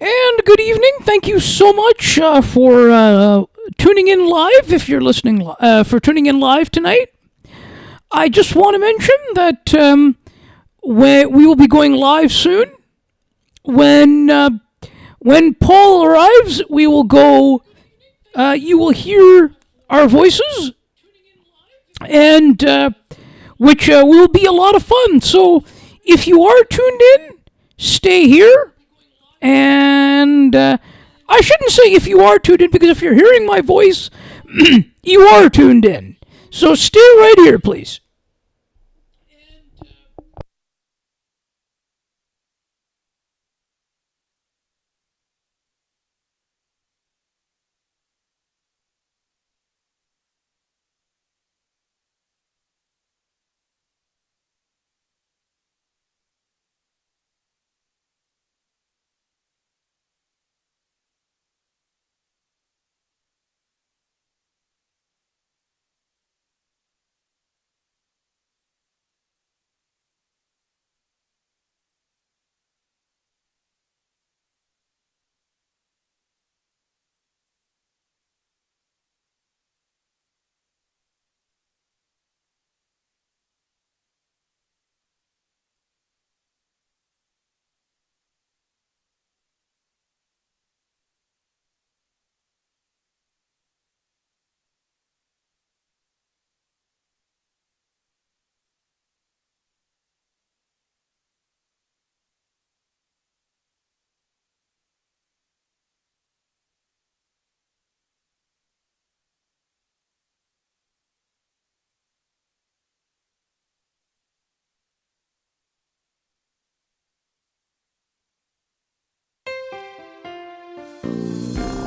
And good evening. Thank you so much for tuning in live. If you're listening, for tuning in live tonight, I just want to mention that we will be going live soon. When Paul arrives, we will go. You will hear our voices, and which will be a lot of fun. So if you are tuned in, stay here. And I shouldn't say if you are tuned in, because if you're hearing my voice, you are tuned in. So stay right here, please.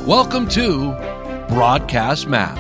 Welcome to Broadcast Map.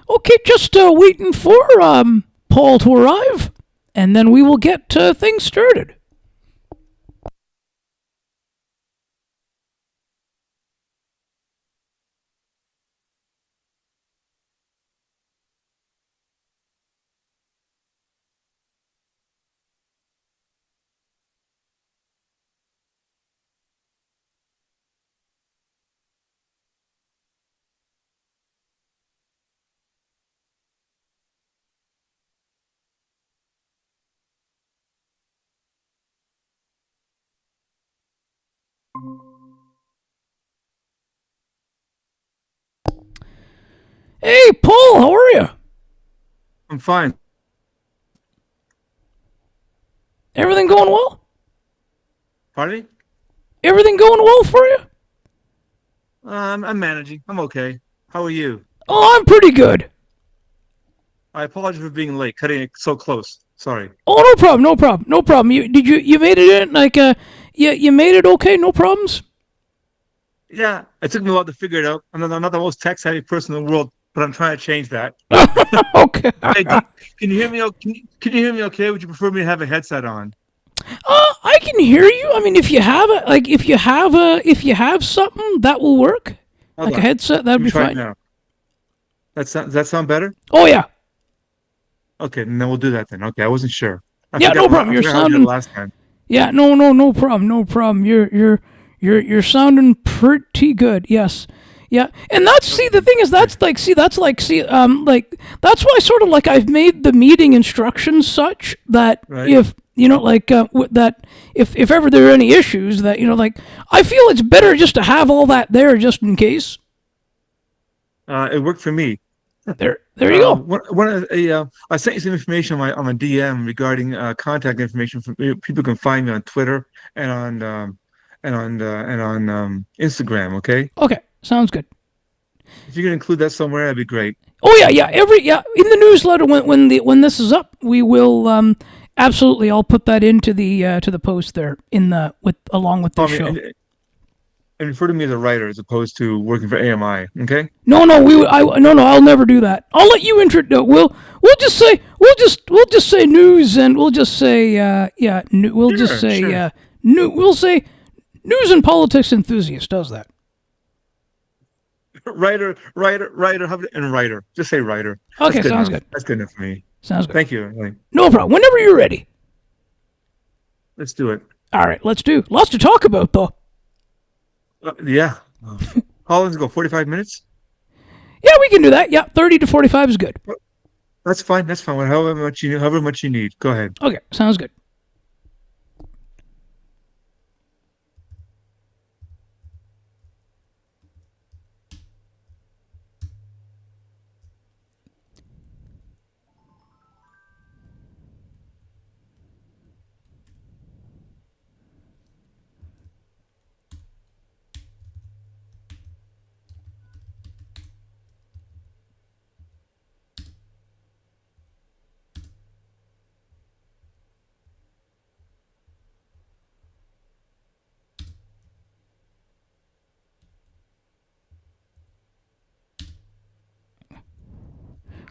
Okay, just waiting for Paul to arrive, and then we will get things started. Hey, Paul, how are you? I'm fine. Everything going well? Pardon me? Everything going well for you? I'm managing. I'm okay. How are you? Oh, I'm pretty good. I apologize for being late, cutting it so close. Sorry. Oh, no problem, no problem, no problem. You made it in like you made it okay, no problems. Yeah, it took me a while to figure it out. I'm not the most tech-savvy person in the world, but I'm trying to change that. Okay. Hey, can you hear me? Can you hear me okay? Would you prefer me to have a headset on? I can hear you. I mean, if you have if you have something that will work, Hold like on. a headset, that'd Let me be try it fine. now. Does that sound better? Oh yeah, Okay, then we'll do that then. Okay, I wasn't sure. yeah, no problem. I You're forgot how I did it sounding. last time. Yeah, no problem, no problem. You're sounding pretty good. Yes. Yeah, and that's the thing is that's like that's why sort of like I've made the meeting instructions such that Right. if that if ever there are any issues that like I feel it's better just to have all that there just in case. It worked for me. There you go. I sent you some information on my DM regarding contact information from people can find me on Twitter and on Instagram. Okay, Okay, sounds good. if you can include that somewhere, that'd be great. Oh yeah, in the newsletter when this is up, we will absolutely. I'll put that into the post there along with the Call me show. and refer to me as a writer as opposed to working for AMI. Okay. No, I'll never do that. I'll let you intro. We'll just say news, and we'll just say Sure. we'll say news and politics enthusiast. Does that? Writer, and writer. Just say writer. Okay, That's sounds enough. good. That's good enough for me. Sounds good. Thank you. No problem. Whenever you're ready. Let's do it. All right, let's do. Lots to talk about, though. Yeah. How long does it go? 45 minutes? Yeah, we can do that. Yeah, 30 to 45 is good. That's fine. That's fine. However much you need. Go ahead. Okay, sounds good.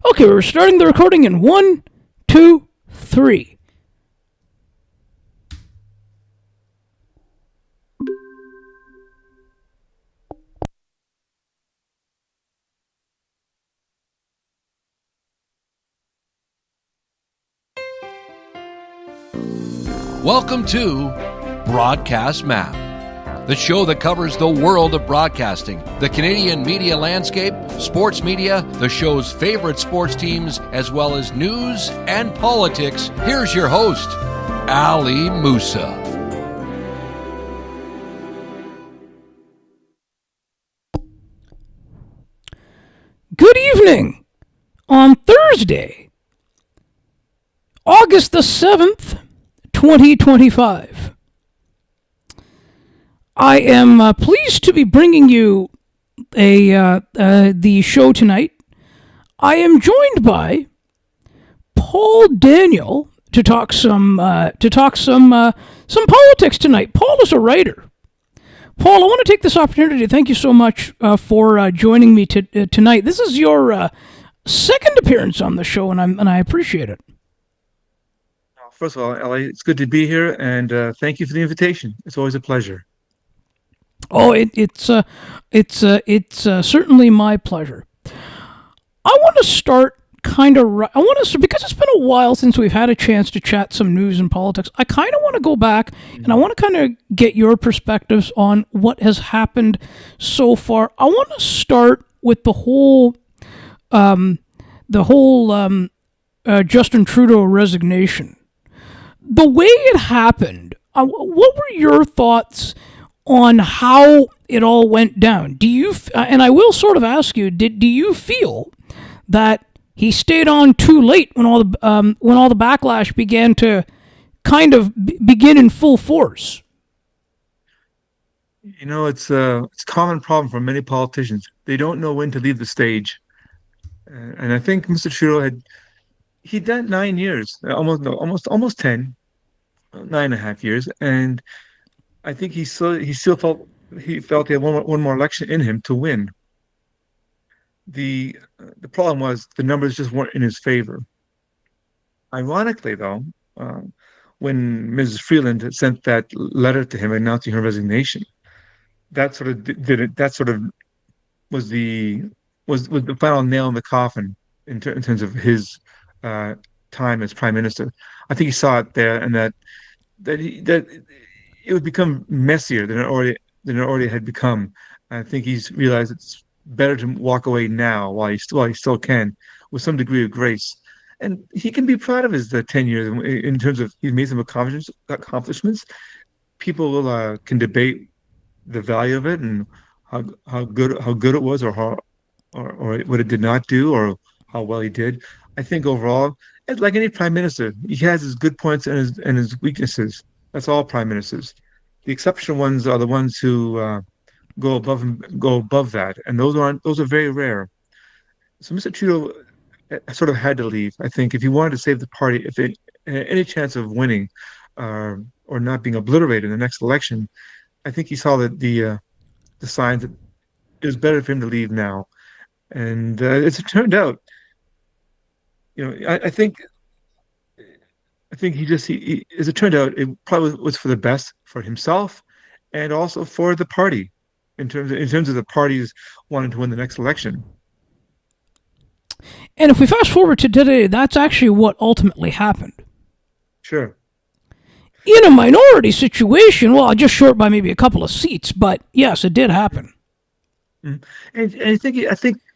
Okay, we're starting the recording in 1, 2, 3. Welcome to Broadcast Map, the show that covers the world of broadcasting, the Canadian media landscape, sports media, the show's favorite sports teams, as well as news and politics. Here's your host, Ali Musa. Good evening. On Thursday, August the 7th, 2025. I am pleased to be bringing you the show tonight. I am joined by Paul Daniel to talk some politics tonight. Paul is a writer. Paul, I want to take this opportunity to thank you so much for joining me tonight. This is your second appearance on the show, and I appreciate it. First of all, Ellie, it's good to be here, and thank you for the invitation. It's always a pleasure. Oh, it's certainly my pleasure. I want to start I want to, because it's been a while since we've had a chance to chat some news and politics. I kind of want to go back and I want to kind of get your perspectives on what has happened so far. I want to start with the whole Justin Trudeau resignation. The way it happened, what were your thoughts on how it all went down? Do you, and I will sort of ask you, do you feel that he stayed on too late when all the backlash began to kind of begin in full force? You know, it's a common problem for many politicians. They don't know when to leave the stage, and I think Mr. Trudeau he'd done 9 years, almost 10, 9.5 years, and I think he felt he had one more election in him to win. The problem was the numbers just weren't in his favor. Ironically, though, uh, when Mrs. Freeland had sent that letter to him announcing her resignation, that sort of did it. That sort of was the final nail in the coffin in terms of his uh, time as prime minister. I think he saw it there, and that it would become messier than it already had become. I think he's realized it's better to walk away now while he still can, with some degree of grace. And he can be proud of his 10 years in terms of he's made some accomplishments. People can debate the value of it and how good it was, or what it did not do, or how well he did. I think overall, like any prime minister, he has his good points and his weaknesses. That's all prime ministers. The exceptional ones are the ones who go above that, and those are very rare. So Mr. Trudeau sort of had to leave. I think if he wanted to save the party, if it had any chance of winning or not being obliterated in the next election, I think he saw the signs that it was better for him to leave now. And as it turned out, I think as it turned out, it probably was for the best for himself and also for the party in terms of the parties wanting to win the next election. And if we fast forward to today, that's actually what ultimately happened. Sure. In a minority situation, well, just short by maybe a couple of seats, but yes, it did happen. Mm. And I think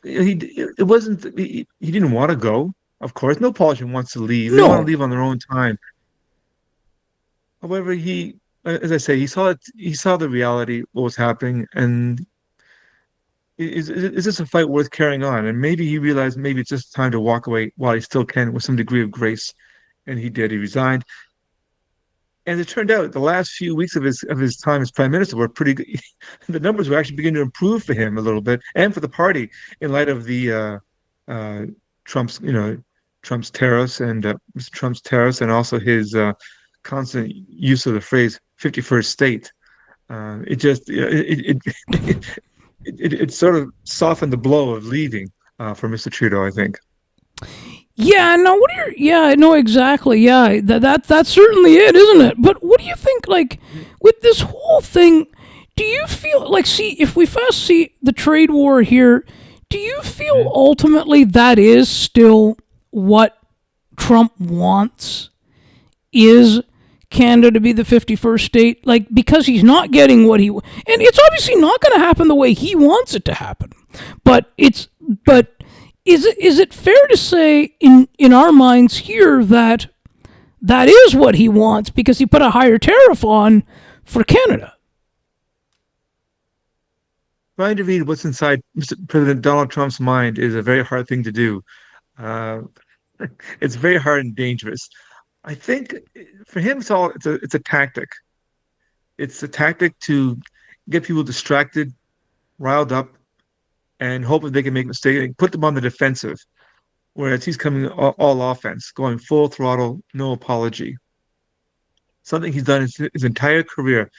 it wasn't he didn't want to go. Of course, no politician wants to leave. They want to No. leave on their own time. However, as I say, he saw the reality, what was happening, and is this a fight worth carrying on? And maybe he realized maybe it's just time to walk away while he still can with some degree of grace. And he did. He resigned. And it turned out the last few weeks of his time as prime minister were pretty good. The numbers were actually beginning to improve for him a little bit and for the party in light of the uh, Trump's Trump's tariffs and Mr. Trump's tariffs and also his constant use of the phrase 51st state. It just it sort of softened the blow of leaving for Mr. Trudeau, I think. Yeah, no, what are your, yeah, no, exactly. Yeah, that's certainly it, isn't it? But what do you think, like, with this whole thing, do you feel, like, see, if we first see the trade war here, do you feel ultimately that is still what Trump wants? Is Canada to be the 51st state? Like, because he's not getting what and it's obviously not going to happen the way he wants it to happen. But is it fair to say in our minds here that that is what he wants because he put a higher tariff on for Canada? Trying to read what's inside Mr. President Donald Trump's mind is a very hard thing to do. Uh, it's very hard and dangerous. I think for him, it's a tactic. It's a tactic to get people distracted, riled up, and hope that they can make mistakes, put them on the defensive. Whereas he's coming all offense, going full throttle, no apology. Something he's done his entire career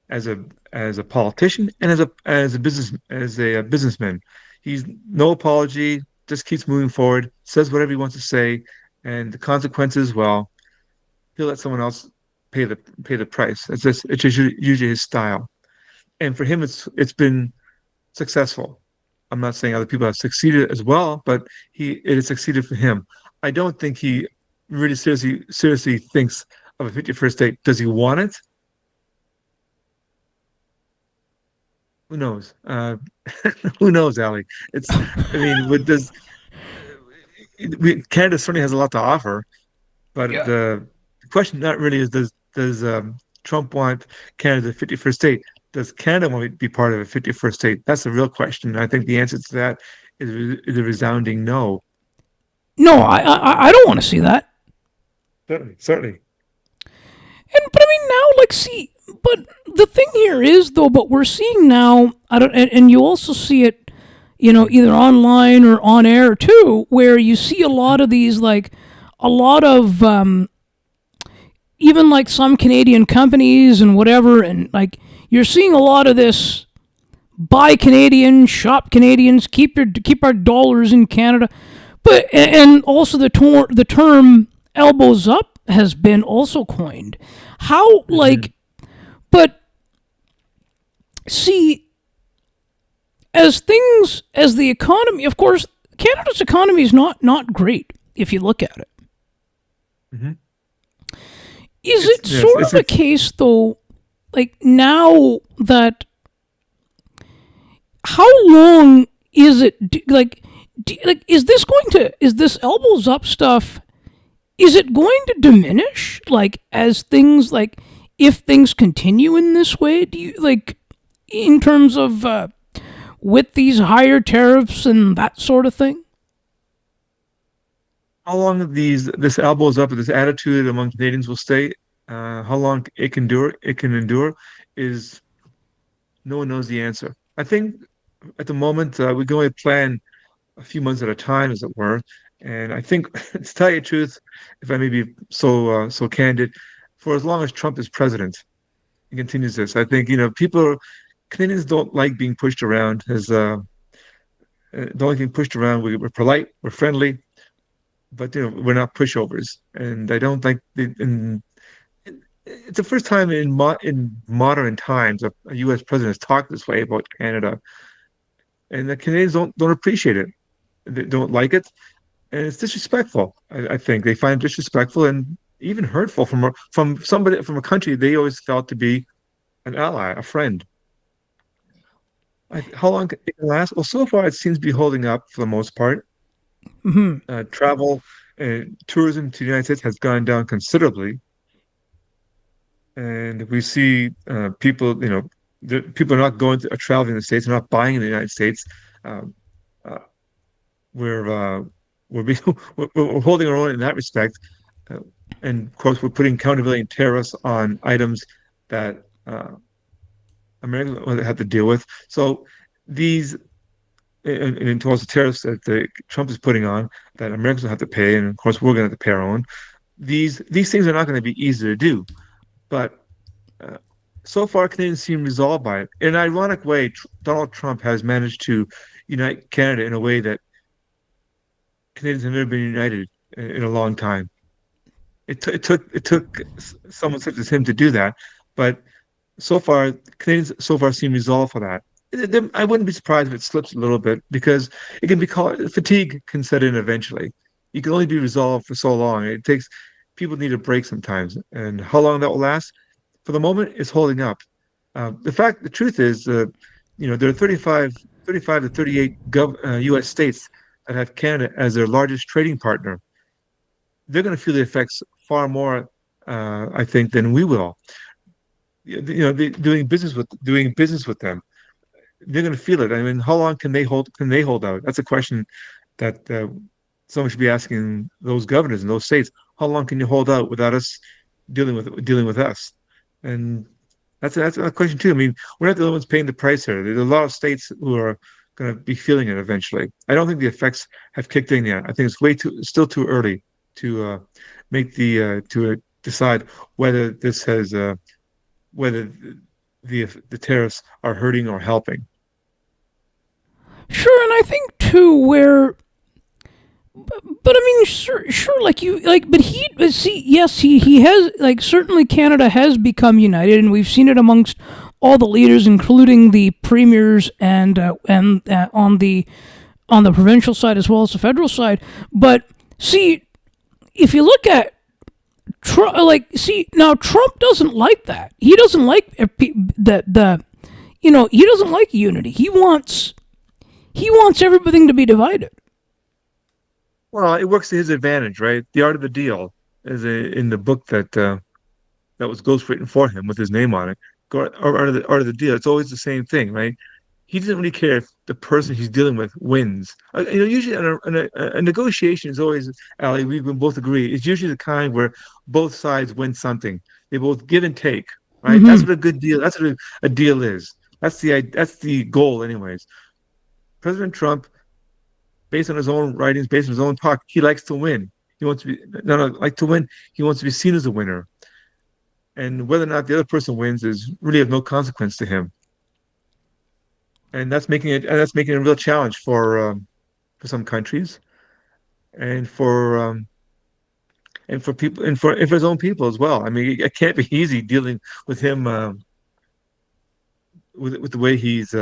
as a politician and as a businessman. He's no apology, just keeps moving forward, says whatever he wants to say, and the consequences, well, he'll let someone else pay the price. It's just usually his style. And for him, it's been successful. I'm not saying other people have succeeded as well, but it has succeeded for him. I don't think he really seriously thinks of a 51st date. Does he want it? Who knows? Who knows, Ali? I mean, Canada certainly has a lot to offer, but Yeah. the question not really is does Trump want Canada's 51st state? Does Canada want to be part of a 51st state? That's the real question. I think the answer to that is a resounding no. No, I don't want to see that. Certainly, certainly. But I mean now, like, see, but the thing here is though, but we're seeing now, I don't, and you also see it, either online or on air too, where you see a lot of these, like, a lot of even like some Canadian companies and whatever, and like you're seeing a lot of this buy Canadian, shop Canadians, keep our dollars in Canada, but and also the term elbows up has been also coined. How Hmm. like, but see, as the economy, of course, Canada's economy is not great if you look at it. Hmm. Is It's it yes, sort of a case though, like now that how long is it like is this elbows up stuff, is it going to diminish, like, as things, like, if things continue in this way, do you, like, in terms of with these higher tariffs and that sort of thing? how long this elbows up, this attitude among Canadians will stay. How long it can endure, is no one knows the answer. I think at the moment we can only plan a few months at a time, as it were. And I think, to tell you the truth, if I may be so candid, for as long as Trump is president, he continues this. I think Canadians don't like being pushed around. As Don't like being pushed around. We're polite, we're friendly, but we're not pushovers. And I don't think it's the first time in modern times a U.S. president has talked this way about Canada, and the Canadians don't appreciate it. They don't like it, and it's disrespectful. I think they find it disrespectful and even hurtful from a country they always felt to be an ally, a friend. How long it can last? Well, so far it seems to be holding up for the most part. Hmm. Travel and tourism to the United States has gone down considerably, and we see people are not traveling the States, they're not buying in the United States. Um, uh, we're we're, being, we're holding our own in that respect. Uh, and of course, we're putting countervailing tariffs on items that Americans will have to deal with. So these, and towards the tariffs that Trump is putting on, that Americans will have to pay, and of course, we're going to have to pay our own. These things are not going to be easy to do, but uh, so far, Canadians seem resolved by it. In an ironic way, Donald Trump has managed to unite Canada in a way that Canadians have never been united in a long time. It took someone such as him to do that, but so far Canadians so far seem resolved for that. I wouldn't be surprised if it slips a little bit because it can be called fatigue can set in eventually. You can only be resolved for so long. It takes People need a break sometimes, and how long that will last, for the moment, is holding up. The truth is, there are 35 to 38 U.S. states that have Canada as their largest trading partner. They're going to feel the effects far more, I think, than we will. Doing business with them, they're going to feel it. I mean, how long can they hold out? That's a question that someone should be asking those governors in those states. How long can you hold out without us dealing with us? And that's a question too. I mean, we're not the only ones paying the price here. There's a lot of states who are going to be feeling it eventually. I don't think the effects have kicked in yet. I think it's still too early to make to decide whether this has whether the tariffs are hurting or helping. Sure, and I think too where But I mean, sure, like you, like, but see, yes, he has, like, certainly Canada has become united, and we've seen it amongst all the leaders, including the premiers and on the provincial side as well as the federal side. But see, if you look at Trump, like, see, now Trump doesn't like that. He doesn't like he doesn't like unity. He wants everything to be divided. Well, it works to his advantage, right? The Art of the Deal is in the book that was ghostwritten for him with his name on it. Art of the Deal. It's always the same thing, right? He doesn't really care if the person he's dealing with wins. Usually a negotiation is always, Ali, we both agree, it's usually the kind where both sides win something. They both give and take, right? Mm-hmm. That's what a good deal. That's what a deal is. That's the goal, anyways. President Trump, based on his own writings, based on his own talk, he likes to win. He wants to be not like to win. He wants to be seen as a winner, and whether or not the other person wins is really of no consequence to him. And that's making it a real challenge for some countries, and for people and for his own people as well. I mean, it can't be easy dealing with him with the way he's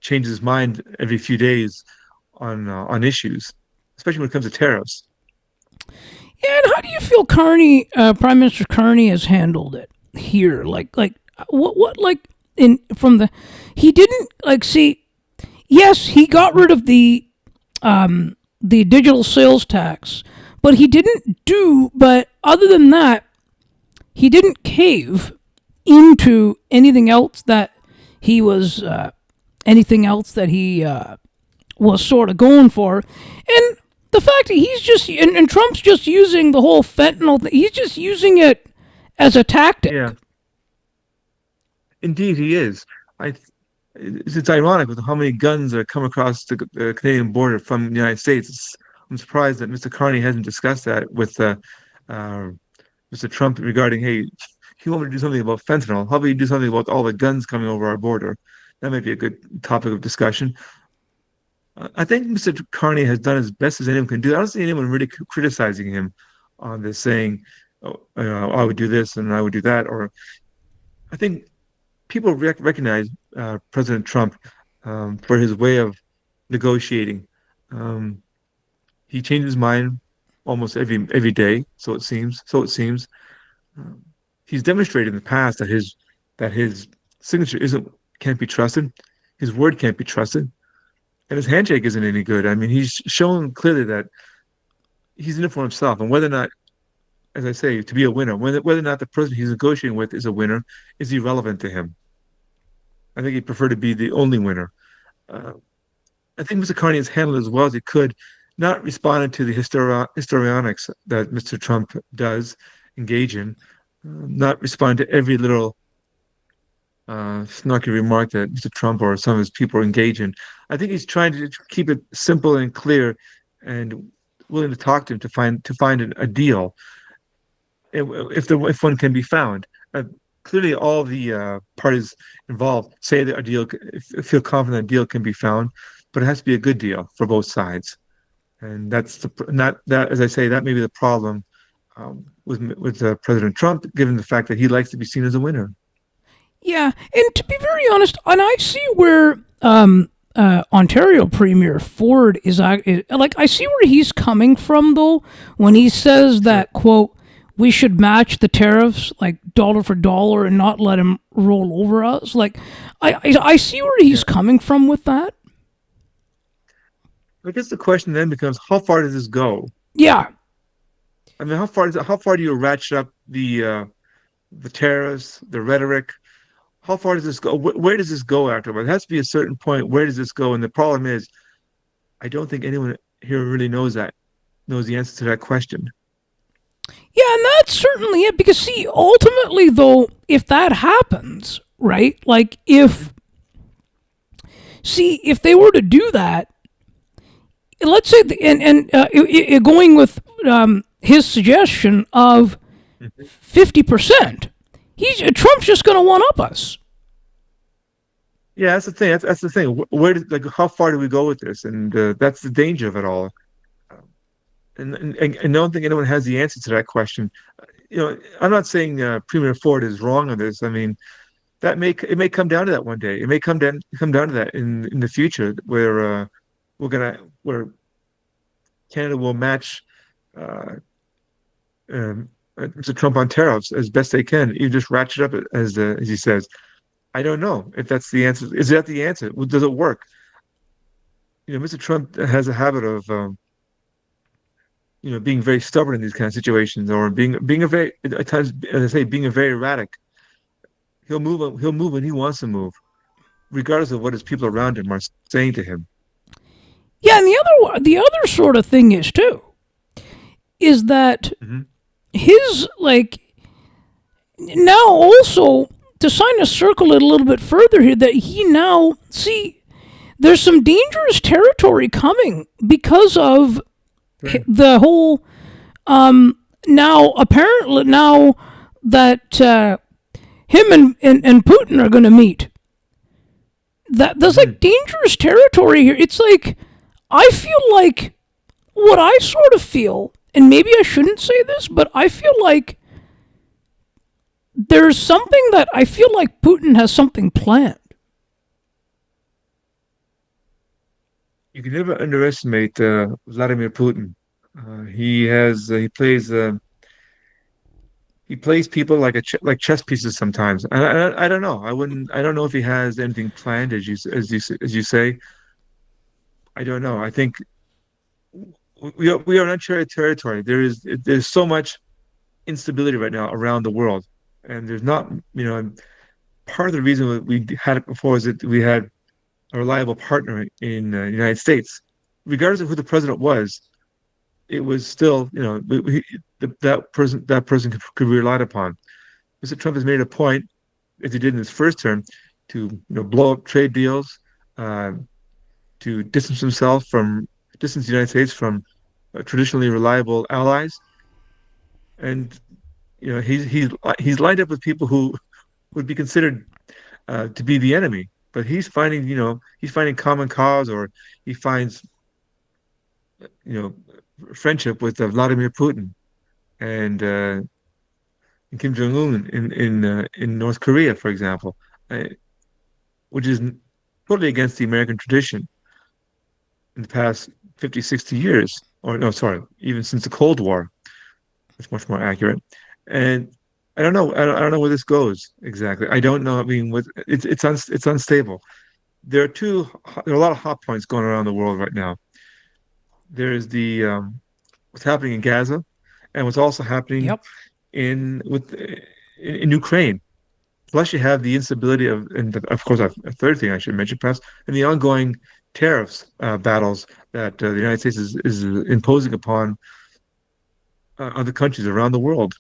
changes his mind every few days on issues, especially when it comes to tariffs. Yeah, and how do you feel Prime Minister Carney has handled it here? Like what like in from the he didn't like see. Yes, he got rid of the digital sales tax, but he didn't do. But other than that, he didn't cave into anything else that he was was sort of going for, and the fact that he's just and Trump's just using the whole fentanyl thing. He's just using it as a tactic. Yeah, indeed, he is. It's ironic with how many guns are come across the Canadian border from the United States. I'm surprised that Mr. Carney hasn't discussed that with Mr. Trump regarding, hey, you want me to do something about fentanyl? How about you do something about all the guns coming over our border? That might be a good topic of discussion. I think Mr. Carney has done as best as anyone can do. I don't see anyone really criticizing him on this, saying, oh, I would do this and I would do that. Or I think people recognize President Trump for his way of negotiating. He changes his mind almost every day, so it seems. He's demonstrated in the past that his signature can't be trusted, his word can't be trusted, and his handshake isn't any good. I mean, he's shown clearly that he's in it for himself, and whether or not, as I say, to be a winner, whether or not the person he's negotiating with is a winner, is irrelevant to him. I think he'd prefer to be the only winner. I think Mr. Carney has handled it as well as he could, not responding to the histrionics that Mr. Trump does engage in, not responding to every little snarky remark that Mr. Trump or some of his people engage in. I think he's trying to keep it simple and clear, and willing to talk to him to find a deal, if one can be found. Clearly, all the parties involved say that a deal, feel confident a deal can be found, but it has to be a good deal for both sides. And that's not that, as I say, that may be the problem with President Trump, given the fact that he likes to be seen as a winner. Yeah, and to be very honest, and I see where Ontario Premier Ford is like, I see where he's coming from, though, when he says that, quote, we should match the tariffs like dollar for dollar and not let him roll over us. Like, I see where he's coming from with that. I guess the question then becomes, how far does this go? Yeah. I mean, how far do you ratchet up the tariffs, the rhetoric? How far does this go? Where does this go afterwards? It has to be a certain point. Where does this go? And the problem is, I don't think anyone here really knows the answer to that question. Yeah, and that's certainly it. Because, see, ultimately, though, if that happens, right? Like, if they were to do that, let's say, going with his suggestion of 50%, Trump's just going to one up us. Yeah, that's the thing. That's the thing. How far do we go with this? And that's the danger of it all. and I don't think anyone has the answer to that question. I'm not saying Premier Ford is wrong on this. I mean, it may come down to that one day. It may come down to that in the future where where Canada will match uh, Mr. Trump on tariffs as best they can. You just ratchet up as he says. I don't know if that's the answer. Is that the answer? Does it work? Mr. Trump has a habit of being very stubborn in these kind of situations, or being a very at times, as I say, being a very erratic. He'll move when he wants to move, regardless of what his people around him are saying to him. Yeah, and the other sort of thing is that Hmm. his like now also to sign a circle it a little bit further here that he now see there's some dangerous territory coming because of Right. the whole now apparently now that him and Putin are going to meet. There's Hmm. like dangerous territory here. It's like I feel like what I sort of feel, and maybe I shouldn't say this, but I feel like there's something that I feel like Putin has something planned. You can never underestimate Vladimir Putin. He plays people like like chess pieces sometimes. I don't know. I don't know if he has anything planned, as you say. I don't know. I think we are in uncharted territory. There's so much instability right now around the world, and there's not, part of the reason we had it before is that we had a reliable partner in the United States. Regardless of who the president was, it was still, that person could be relied upon. Mr. Trump has made a point, as he did in his first term, to blow up trade deals, uh, to distance the United States from traditionally reliable allies, and he's lined up with people who would be considered to be the enemy. But he's finding common cause, or he finds you know friendship with Vladimir Putin and Kim Jong Un in North Korea, for example, uh, which is totally against the American tradition in the past 50, 60 years, or no, sorry, even since the Cold War. It's much more accurate. And I don't know. I don't know where this goes exactly. I don't know. I mean, it's unstable. There are a lot of hot points going around the world right now. There is the what's happening in Gaza, and what's also happening Yep. in Ukraine. Plus, you have the instability and of course, a third thing I should mention, perhaps, and the ongoing tariffs battles that the United States is imposing upon other countries around the world.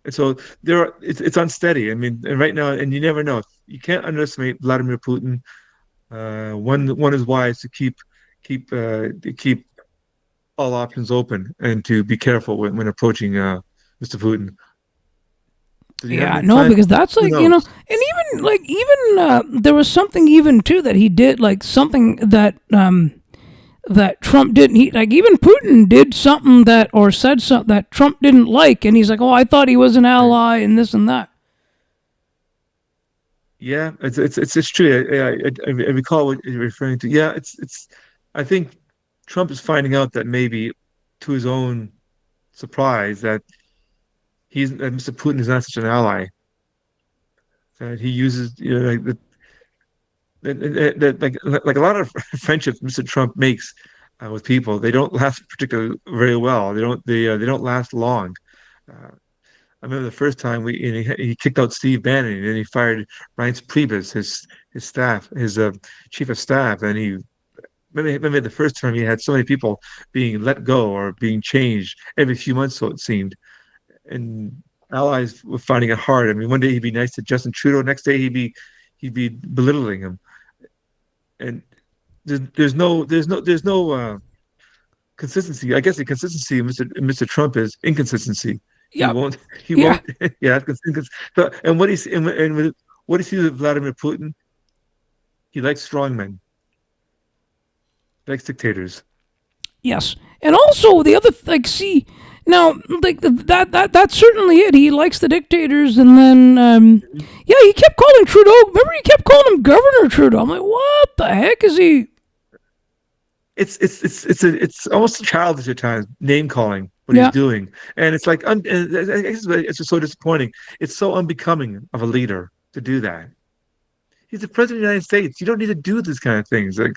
And so it's unsteady. I mean, and right now, and you never know. You can't underestimate Vladimir Putin. One is wise to keep all options open and to be careful when approaching Mr. Putin. Does he have Yeah, any no, plan? because that's Who like knows? and even there was something even too that he did like something that Trump didn't. He like even Putin did something that or said something that Trump didn't like, and he's like, "Oh, I thought he was an Right. ally and this and that." Yeah, it's true. I recall what you're referring to. Yeah, it's. I think Trump is finding out that maybe, to his own surprise, that Mr. Putin is not such an ally. That he uses, like like a lot of friendships Mr. Trump makes with people, they don't last particularly very well. They don't last long. Uh, I remember the first time he kicked out Steve Bannon, and then he fired Reince Priebus, his staff, his chief of staff, and he remember the first term he had so many people being let go or being changed every few months, so it seemed, and allies were finding it hard. I mean, one day he'd be nice to Justin Trudeau, next day he'd be belittling him, and there's no consistency. I guess the consistency of Mr. Trump is inconsistency. He Yep. won't. He Yeah. won't. Yeah. So, and what he sees with Vladimir Putin, he likes strongmen, he likes dictators. Yes, and also the other like see now like that's certainly it. He likes the dictators, and then yeah, he kept calling Trudeau. Remember, he kept calling him Governor Trudeau. I'm like, what the heck is he? It's almost childish at times, name calling what he's Yeah, doing, and it's like it's just so disappointing. It's so unbecoming of a leader to do that. He's the president of the United States. You don't need to do these kind of things. Like,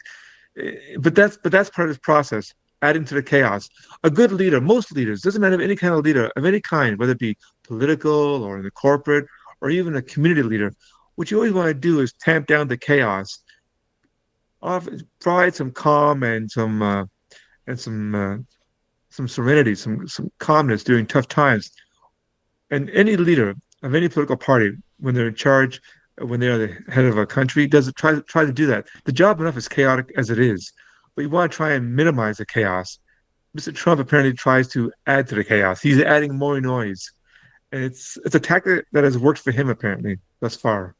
but that's part of this process, adding to the chaos. A good leader, most leaders, doesn't matter any kind of leader of any kind, whether it be political or in the corporate or even a community leader. What you always want to do is tamp down the chaos, provide some calm and some serenity, some calmness during tough times. And any leader of any political party, when they're in charge, when they're the head of a country, does try to do that. The job enough is chaotic as it is, but you want to try and minimize the chaos. Mr. Trump apparently tries to add to the chaos. He's adding more noise, and it's a tactic that has worked for him apparently thus far.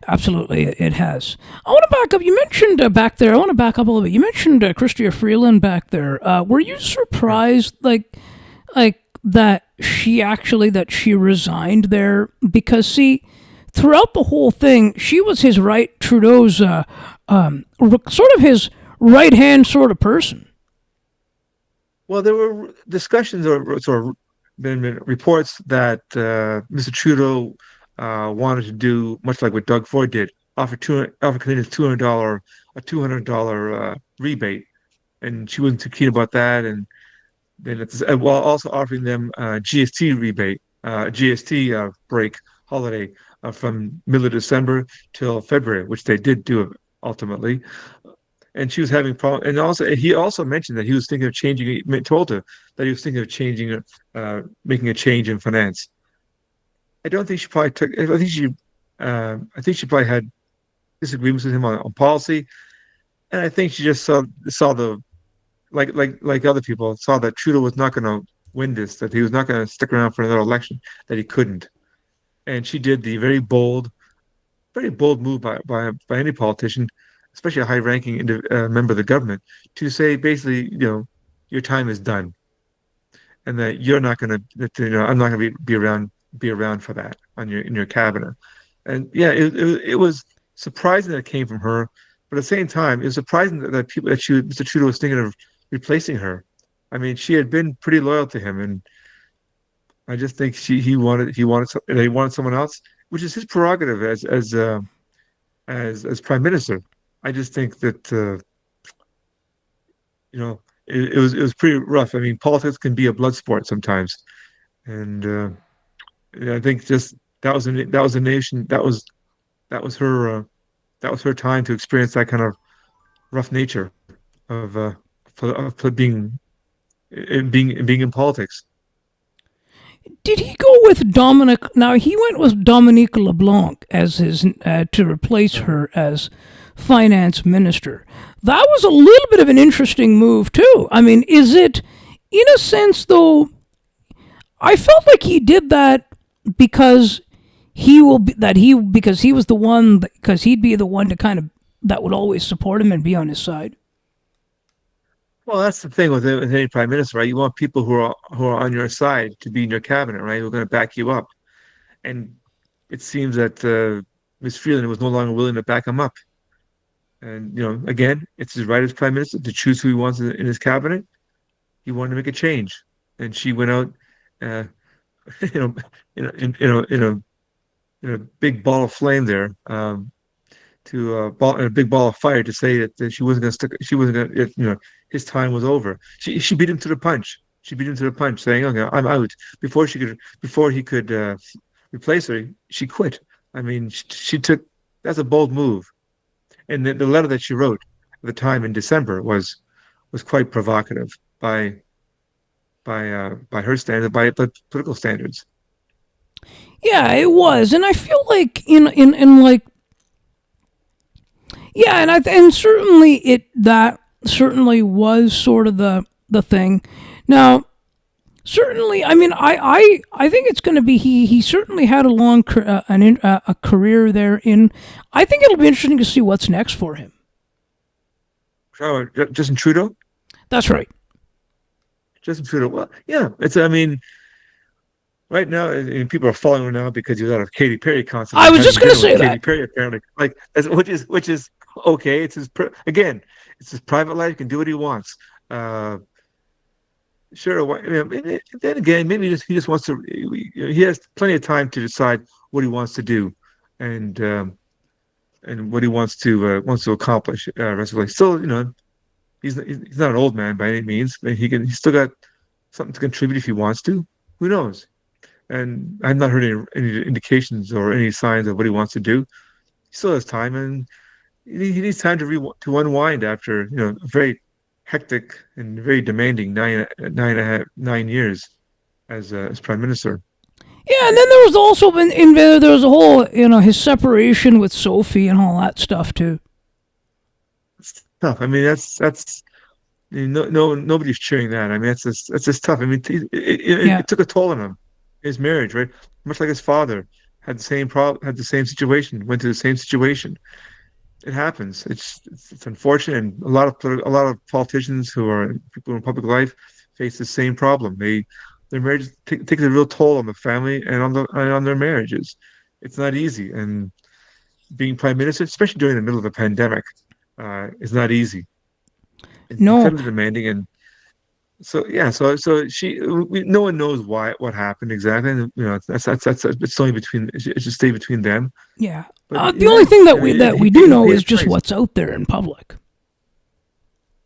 absolutely, it has. I want to back up. You mentioned back there. I want to back up a little bit. You mentioned Chrystia Freeland back there. Were you surprised, like that she resigned there? Because see, throughout the whole thing, she was his right Trudeau's sort of his right hand sort of person. Well, there were discussions or sort of been reports that Mr. Trudeau wanted to do much like what Doug Ford did, offer Canadians $200 rebate, and she wasn't too keen about that. And then while also offering them GST rebate, GST break holiday from middle of December till February, which they did do ultimately. And she was having problems. And also, he also mentioned that he was thinking of changing. He told her that he was thinking of changing, making a change in finance. I don't think she probably took. I think she probably had disagreements with him on policy, and I think she just saw the like other people saw that Trudeau was not going to win this, that he was not going to stick around for another election, that he couldn't, and she did the very bold move by any politician, especially a high-ranking member of the government, to say basically, your time is done, and that you're not going to, I'm not going to be around for that in your cabinet. And yeah, it was surprising that it came from her, but at the same time, it was surprising that Mr. Trudeau was thinking of replacing her. I mean, she had been pretty loyal to him, and I just think they wanted someone else, which is his prerogative as prime minister. I just think that it was pretty rough. I mean, politics can be a blood sport sometimes, and I think just that was a nation that was her time to experience that kind of rough nature of being in politics. Did he go with Dominic? Now he went with Dominique LeBlanc as his to replace her as finance minister. That was a little bit of an interesting move too. I mean, is it in a sense though? I felt like he did that because because he was the one because he'd be the one to kind of that would always support him and be on his side. Well, that's the thing with any prime minister, right? You want people who are on your side to be in your cabinet, right? Who are going to back you up. And it seems that Ms. Freeland was no longer willing to back him up. And again, it's his right as prime minister to choose who he wants in his cabinet. He wanted to make a change, and she went out, uh, you know, in a big ball of flame there, to in a big ball of fire to say that she wasn't going to stick. She wasn't going to, his time was over. She beat him to the punch. She beat him to the punch, saying, "Okay, I'm out." Before he could replace her, she quit. I mean, she took. That's a bold move. And the letter that she wrote at the time in December was quite provocative by her standards, by political standards. Yeah, it was, and I feel like in like yeah, and certainly that certainly was sort of the thing. Now, certainly, I mean, I think it's going to be he certainly had a long a career there in. I think it'll be interesting to see what's next for him. Oh, Justin Trudeau? That's right. Justin Trudeau. Well, yeah, I mean, right now, people are following him now because he's out of Katy Perry concert. I was just going to say Katy that. Perry, apparently, which is okay. It's it's his private life. He can do what he wants. Sure. Then again, maybe he just wants to. He has plenty of time to decide what he wants to do, and what he wants to accomplish. Rest of life. Still, he's not an old man by any means. But he's still got something to contribute if he wants to. Who knows? And I've not heard any indications or any signs of what he wants to do. He still has time, and he needs time to unwind after a very hectic and very demanding 9 years as prime minister. Yeah, and then there was also there was a whole his separation with Sophie and all that stuff too. It's tough. I mean, that's nobody's cheering that. I mean, that's just tough. I mean, it took a toll on him. His marriage, right? Much like his father had the same had the same situation, went through the same situation. It happens. It's unfortunate, and a lot of politicians who are people in public life face the same problem. Their marriage takes a real toll on the family and on their marriages. It's not easy, and being prime minister, especially during the middle of a pandemic, is not easy. It's incredibly demanding, and so no one knows what happened exactly. And, it's only it should stay between them. Yeah. But, the only thing that we do know is just what's out there in public.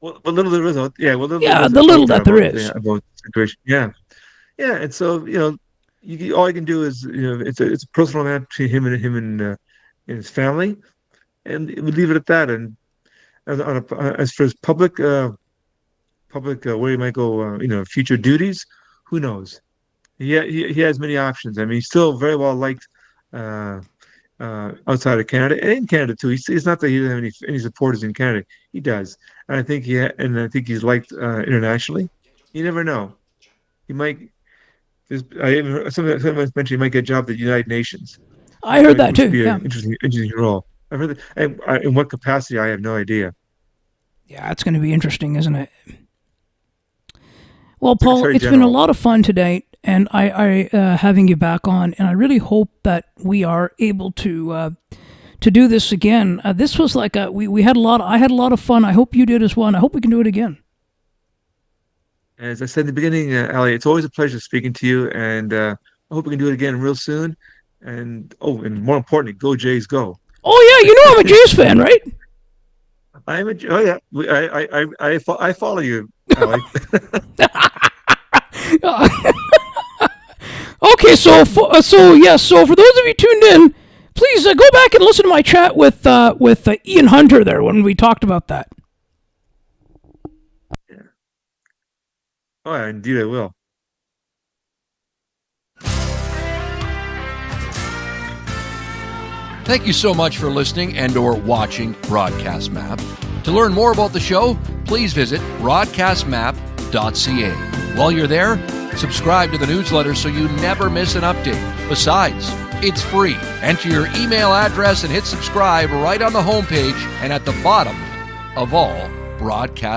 Well, what little there is out, yeah. Well, the little that there is about the situation. Yeah, yeah. And so all you can do is it's a personal matter between him and his family, and we leave it at that. And as for his public where he might go, future duties, who knows? He has many options. I mean, he's still very well liked outside of Canada and in Canada too. It's not that he doesn't have any supporters in Canada. He does, and I think he's liked internationally. You never know. He might. Someone mentioned he might get a job at the United Nations. I heard that too. Be an interesting role. I've heard that. In what capacity, I have no idea. Yeah, it's going to be interesting, isn't it? Well, Paul, it's been a lot of fun tonight, and I having you back on, and I really hope that we are able to do this again. This was like we had I had a lot of fun. I hope you did as well, and I hope we can do it again. As I said in the beginning, Ali, it's always a pleasure speaking to you, and I hope we can do it again real soon. And more importantly, go Jays, go! Oh yeah, I'm a Jays fan, right? I follow you, Ali. Okay, so for those of you tuned in, please go back and listen to my chat with Ian Hunter there when we talked about that. Yeah. Oh, indeed, I will. Thank you so much for listening and/or watching Broadcast Map. To learn more about the show, please visit broadcastmap.ca. While you're there, subscribe to the newsletter so you never miss an update. Besides, it's free. Enter your email address and hit subscribe right on the homepage and at the bottom of all broadcast